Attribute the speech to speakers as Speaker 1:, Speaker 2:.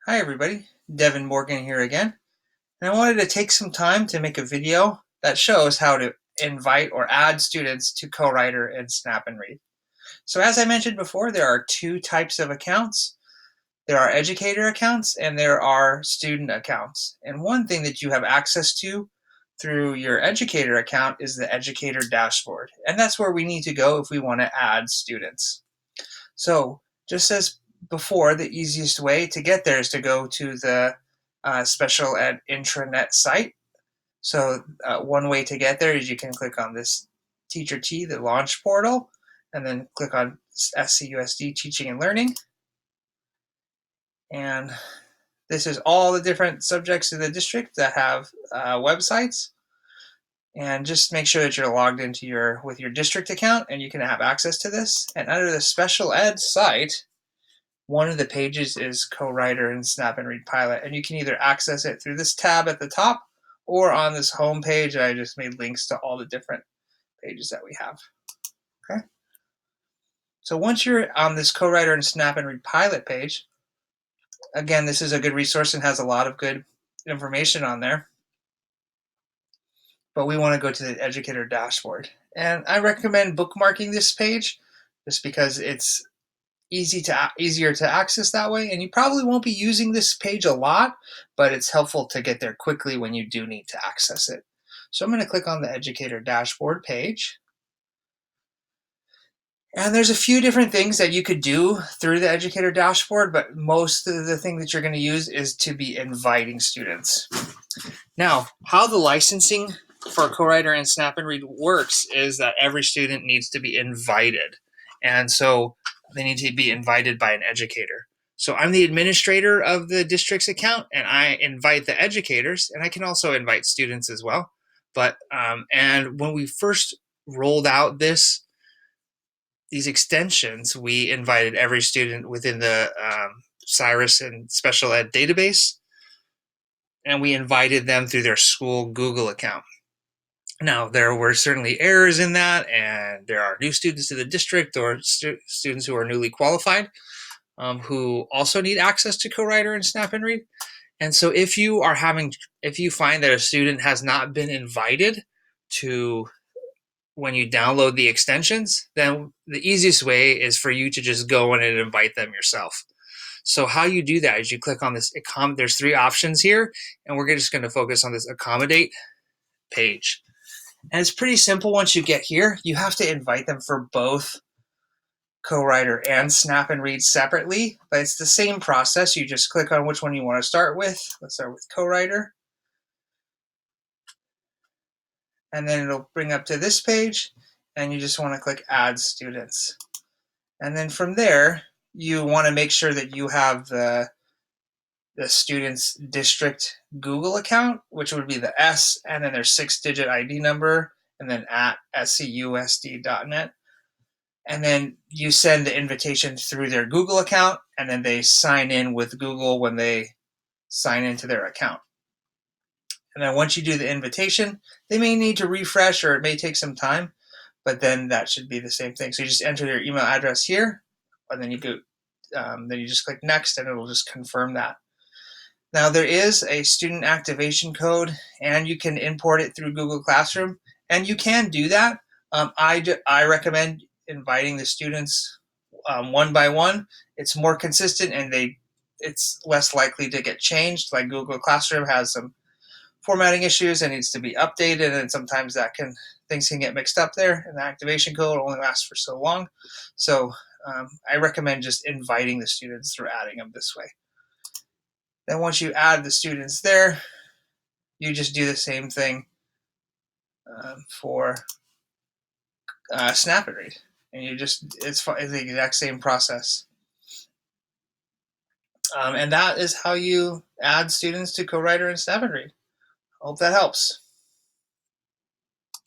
Speaker 1: Hi everybody, Devin Morgan here again, and I wanted to take some time to make a video that shows how to invite or add students to CoWriter and Snap and Read. So as I mentioned before, there are two types of accounts. There are educator accounts and there are student accounts. And one thing that you have access to through your educator account is the educator dashboard. And that's where we need to go if we want to add students. So just as before, the easiest way to get there is to go to the special ed intranet site. So one way to get there is you can click on this Teacher T, the launch portal, and then click on SCUSD Teaching and Learning. And this is all the different subjects in the district that have websites. And just make sure that you're logged into with your district account and you can have access to this. And under the special ed site, one of the pages is CoWriter and Snap and Read Pilot, and you can either access it through this tab at the top or on this home page. I just made links to all the different pages that we have. Okay. So once you're on this CoWriter and Snap and Read Pilot page, again, this is a good resource and has a lot of good information on there. But we want to go to the educator dashboard. And I recommend bookmarking this page just because it's easier to access that way, and you probably won't be using this page a lot, but it's helpful to get there quickly when you do need to access it. So I'm going to click on the educator dashboard page, and there's a few different things that you could do through the educator dashboard, but most of the thing that you're going to use is to be inviting students. Now, how the licensing for CoWriter and Snap and Read works is that every student needs to be invited, and so they need to be invited by an educator. So I'm the administrator of the district's account, and I invite the educators, and I can also invite students as well. But and when we first rolled out these extensions, we invited every student within the Cyrus and Special Ed database, and we invited them through their school Google account. Now, there were certainly errors in that, and there are new students to the district or students who are newly qualified who also need access to CoWriter and Snap and Read. And so if you find that a student has not been invited to when you download the extensions, then the easiest way is for you to just go in and invite them yourself. So how you do that is you click on this, there's three options here, and we're just going to focus on this accommodate page. And it's pretty simple once you get here. You have to invite them for both CoWriter and Snap and Read separately, but it's the same process. You just click on which one you want to start with. Let's start with CoWriter. And then it'll bring up to this page, and you just want to click Add Students. And then from there, you want to make sure that you have the student's district Google account, which would be the S, and then their 6-digit ID number, and then at scusd.net. And then you send the invitation through their Google account, and then they sign in with Google when they sign into their account. And then once you do the invitation, they may need to refresh or it may take some time, but then that should be the same thing. So you just enter your email address here, and then you just click next, and it'll just confirm that. Now there is a student activation code, and you can import it through Google Classroom, and you can do that. I recommend inviting the students one by one. It's more consistent, and it's less likely to get changed. Like Google Classroom has some formatting issues and needs to be updated, and sometimes things can get mixed up there, and the activation code only lasts for so long. So I recommend just inviting the students through adding them this way. Then once you add the students there, you just do the same thing for Snap and Read, and it's the exact same process. And that is how you add students to CoWriter and Snap and Read. Hope that helps.